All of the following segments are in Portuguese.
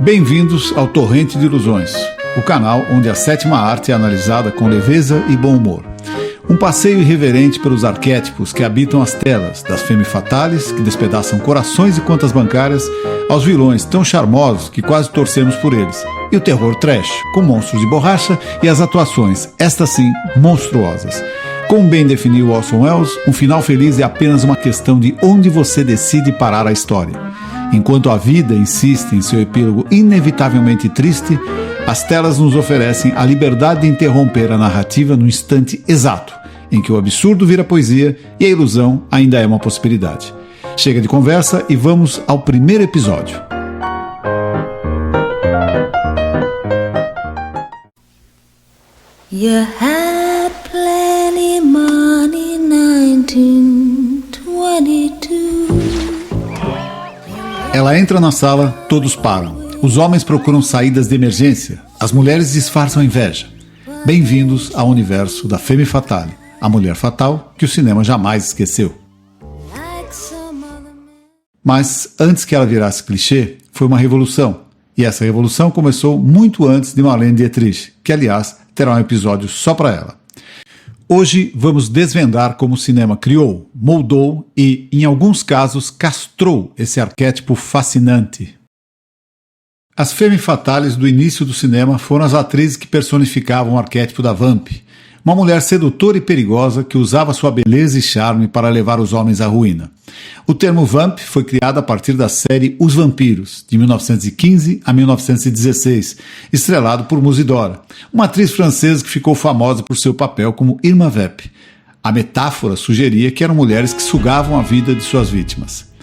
Bem-vindos ao Torrente de Ilusões, o canal onde a sétima arte é analisada com leveza e bom humor. Um passeio irreverente pelos arquétipos que habitam as telas, das femme fatales que despedaçam corações e contas bancárias, aos vilões tão charmosos que quase torcemos por eles, e o terror trash, com monstros de borracha e as atuações, estas sim, monstruosas. Como bem definiu Orson Welles, um final feliz é apenas uma questão de onde você decide parar a história. Enquanto a vida insiste em seu epílogo inevitavelmente triste, as telas nos oferecem a liberdade de interromper a narrativa no instante exato, em que o absurdo vira poesia e a ilusão ainda é uma possibilidade. Chega de conversa e vamos ao primeiro episódio. You had plenty money, 1922. Ela entra na sala, todos param. Os homens procuram saídas de emergência. As mulheres disfarçam a inveja. Bem-vindos ao universo da Femme Fatale, a mulher fatal que o cinema jamais esqueceu. Mas antes que ela virasse clichê, foi uma revolução. E essa revolução começou muito antes de Marlene Dietrich, que aliás terá um episódio só para ela. Hoje vamos desvendar como o cinema criou, moldou e, em alguns casos, castrou esse arquétipo fascinante. As femme fatales do início do cinema foram as atrizes que personificavam o arquétipo da vamp, uma mulher sedutora e perigosa que usava sua beleza e charme para levar os homens à ruína. O termo vamp foi criado a partir da série Os Vampiros, de 1915 a 1916, estrelado por Musidora, uma atriz francesa que ficou famosa por seu papel como Irma Vep. A metáfora sugeria que eram mulheres que sugavam a vida de suas vítimas.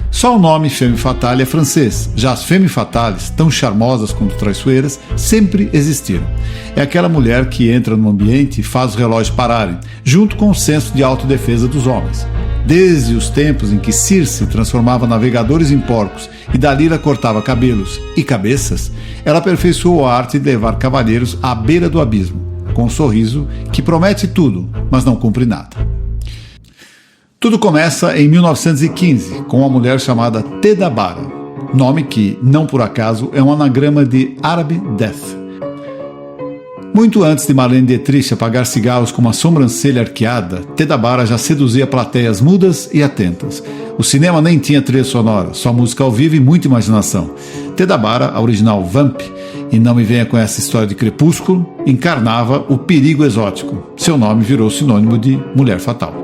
Só o nome Femme Fatale é francês, já as Femme Fatales, tão charmosas quanto traiçoeiras, sempre existiram. É aquela mulher que entra no ambiente e faz os relógios pararem, junto com o senso de autodefesa dos homens. Desde os tempos em que Circe transformava navegadores em porcos e Dalila cortava cabelos e cabeças, ela aperfeiçoou a arte de levar cavalheiros à beira do abismo, com um sorriso que promete tudo, mas não cumpre nada. Tudo começa em 1915, com uma mulher chamada Theda Bara, nome que, não por acaso, é um anagrama de árabe death. Muito antes de Marlene Dietrich apagar cigarros com uma sobrancelha arqueada, Theda Bara já seduzia plateias mudas e atentas. O cinema nem tinha trilha sonora, só música ao vivo e muita imaginação. Theda Bara, a original Vamp, e não me venha com essa história de Crepúsculo, encarnava o perigo exótico. Seu nome virou sinônimo de mulher fatal.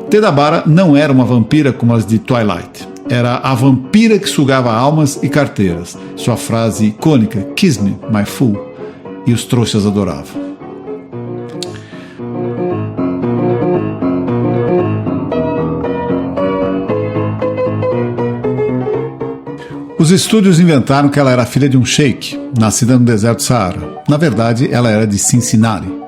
Theda Bara não era uma vampira como as de Twilight. Era a vampira que sugava almas e carteiras. Sua frase icônica, "Kiss me, my fool", e os trouxas adoravam. Os estúdios inventaram que ela era filha de um sheik, nascida no deserto do Saara. Na verdade, ela era de Cincinnati.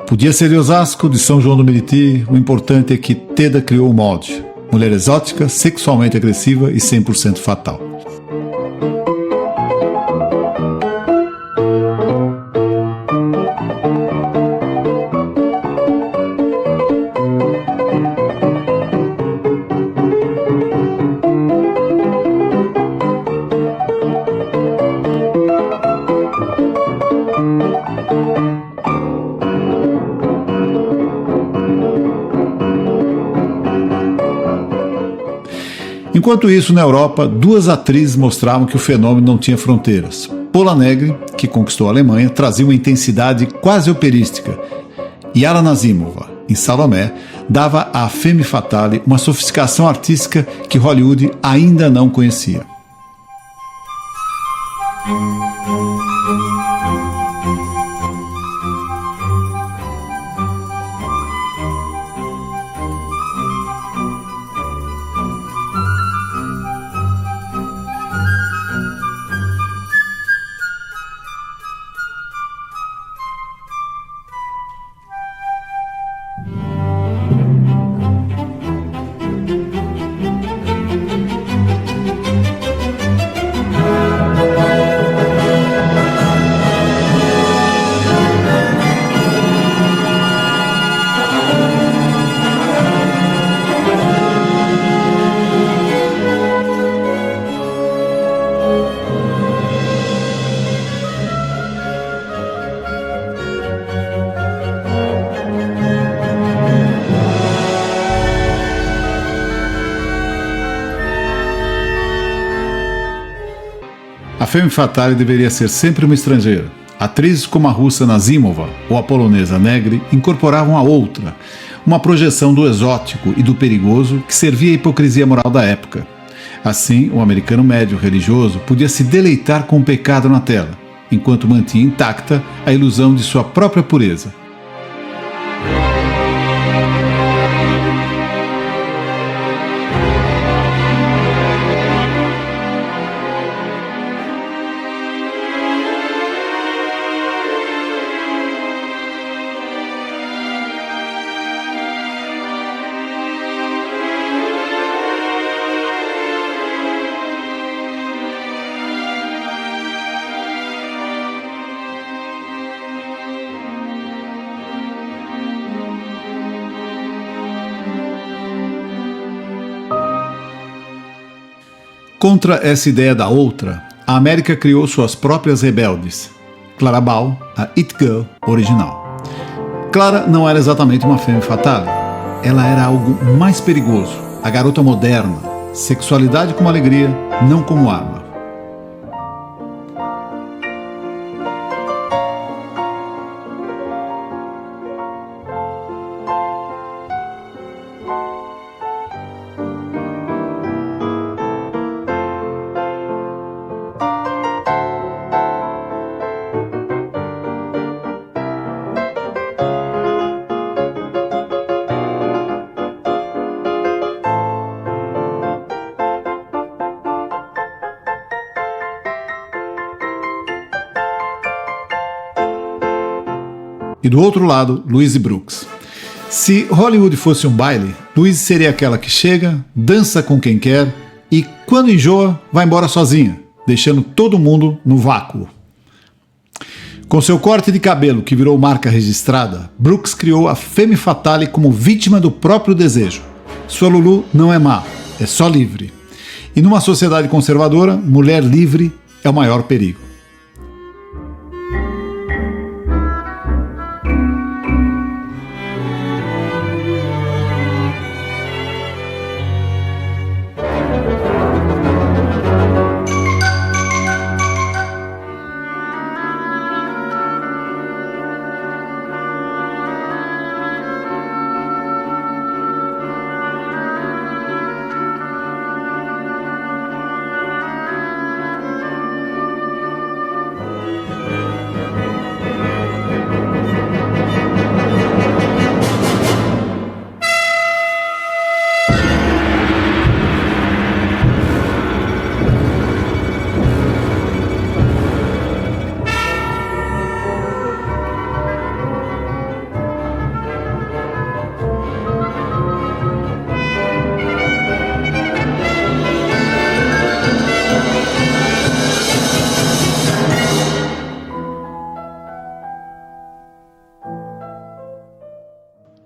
Podia ser de Osasco, de São João do Meriti, o importante é que Theda criou o molde. Mulher exótica, sexualmente agressiva e 100% fatal. Enquanto isso, na Europa, duas atrizes mostravam que o fenômeno não tinha fronteiras. Pola Negri, que conquistou a Alemanha, trazia uma intensidade quase operística. E Yara Nazimova, em Salomé, dava à Femme Fatale uma sofisticação artística que Hollywood ainda não conhecia. A femme fatale deveria ser sempre uma estrangeira. Atrizes como a russa Nazimova ou a polonesa Negri incorporavam a outra, uma projeção do exótico e do perigoso que servia à hipocrisia moral da época. Assim, o americano médio religioso podia se deleitar com o pecado na tela, enquanto mantinha intacta a ilusão de sua própria pureza. Contra essa ideia da outra, a América criou suas próprias rebeldes. Clara Bow, a It Girl original. Clara não era exatamente uma femme fatale. Ela era algo mais perigoso, a garota moderna, sexualidade como alegria, não como arma. E do outro lado, Louise Brooks. Se Hollywood fosse um baile, Louise seria aquela que chega, dança com quem quer e, quando enjoa, vai embora sozinha, deixando todo mundo no vácuo. Com seu corte de cabelo que virou marca registrada, Brooks criou a femme fatale como vítima do próprio desejo. Sua Lulu não é má, é só livre. E numa sociedade conservadora, mulher livre é o maior perigo.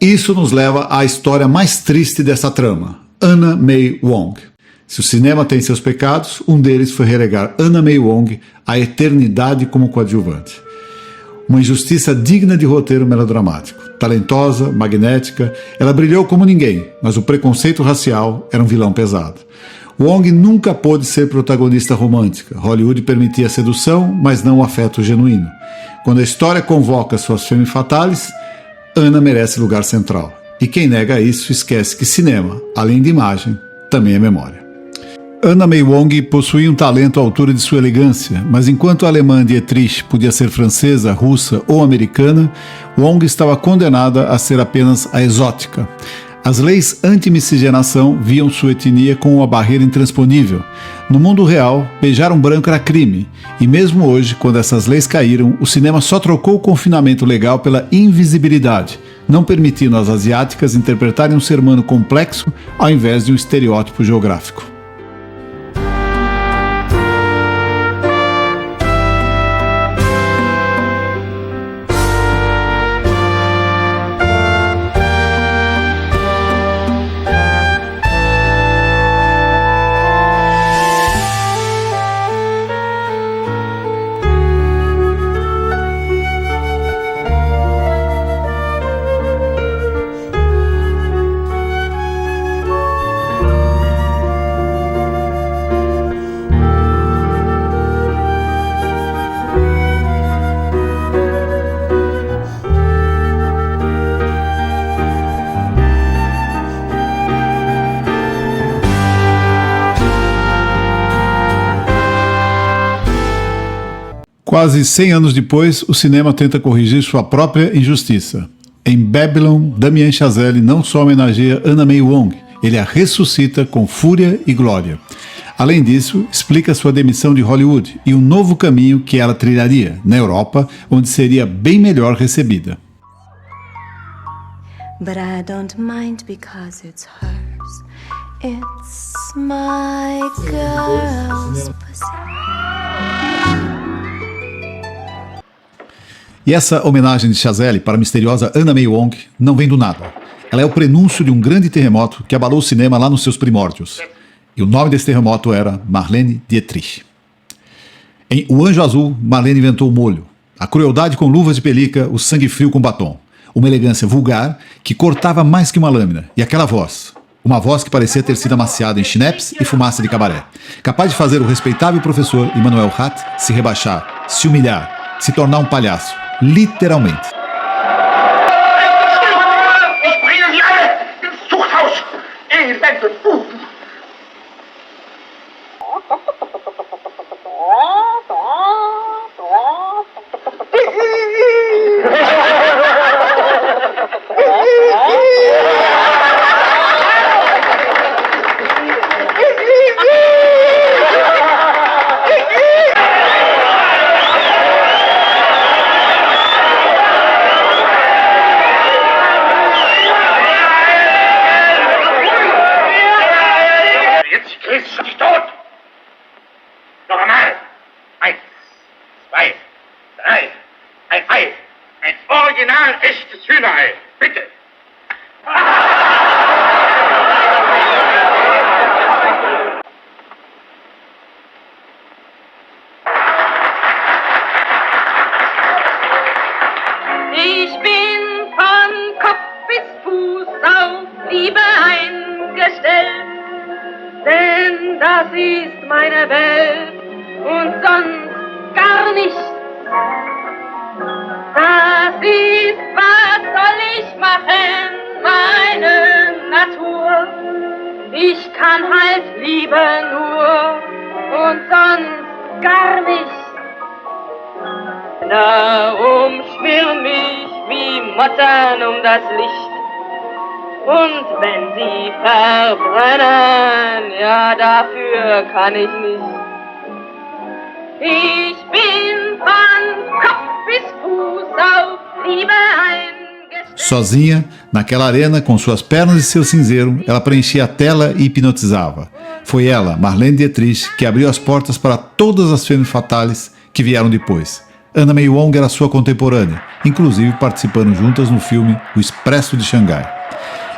Isso nos leva à história mais triste dessa trama, Anna May Wong. Se o cinema tem seus pecados, um deles foi relegar Anna May Wong à eternidade como coadjuvante. Uma injustiça digna de roteiro melodramático. Talentosa, magnética, ela brilhou como ninguém, mas o preconceito racial era um vilão pesado. Wong nunca pôde ser protagonista romântica. Hollywood permitia a sedução, mas não o afeto genuíno. Quando a história convoca suas femme fatales, Anna merece lugar central. E quem nega isso esquece que cinema, além de imagem, também é memória. Anna May Wong possuía um talento à altura de sua elegância, mas enquanto a alemã Dietrich podia ser francesa, russa ou americana, Wong estava condenada a ser apenas a exótica. As leis anti-miscigenação viam sua etnia como uma barreira intransponível. No mundo real, beijar um branco era crime, e mesmo hoje, quando essas leis caíram, o cinema só trocou o confinamento legal pela invisibilidade, não permitindo às asiáticas interpretarem um ser humano complexo ao invés de um estereótipo geográfico. Quase 100 anos depois, o cinema tenta corrigir sua própria injustiça. Em Babylon, Damien Chazelle não só homenageia Anna May Wong, ele a ressuscita com fúria e glória. Além disso, explica sua demissão de Hollywood e um novo caminho que ela trilharia na Europa, onde seria bem melhor recebida. But I don't mind because it's hers. It's my girl's pussy. E essa homenagem de Chazelle para a misteriosa Anna May Wong não vem do nada. Ela é o prenúncio de um grande terremoto que abalou o cinema lá nos seus primórdios. E o nome desse terremoto era Marlene Dietrich. Em O Anjo Azul, Marlene inventou o molho, a crueldade com luvas de pelica, o sangue frio com batom, uma elegância vulgar que cortava mais que uma lâmina, e aquela voz, uma voz que parecia ter sido amaciada em chinepes e fumaça de cabaré, capaz de fazer o respeitável professor Immanuel Hatt se rebaixar, se humilhar, se tornar um palhaço, literalmente. Ich bringe Sie alle ins Zuchthaus! Elende Buben! Ein original echtes Hühnerei, bitte! Ich bin von Kopf bis Fuß auf Liebe eingestellt, denn das ist meine Welt und sonst gar nicht. Das ist, was soll ich machen, meine Natur. Ich kann halt lieben nur und sonst gar nicht. Da umschwirren mich wie Motten um das Licht. Und wenn sie verbrennen, ja, dafür kann ich nicht. Ich bin von Kopf bis Fuß auf Liebe eingestellt. Sozinha, naquela arena, com suas pernas e seu cinzeiro, ela preenchia a tela e hipnotizava. Foi ela, Marlene Dietrich, que abriu as portas para todas as femme fatales que vieram depois. Anna May Wong era sua contemporânea, inclusive participando juntas no filme O Expresso de Xangai.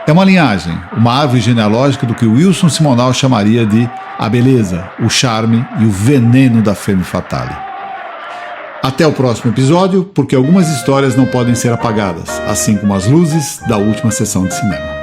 É uma linhagem, uma árvore genealógica do que Wilson Simonal chamaria de a beleza, o charme e o veneno da femme fatale. Até o próximo episódio, porque algumas histórias não podem ser apagadas, assim como as luzes da última sessão de cinema.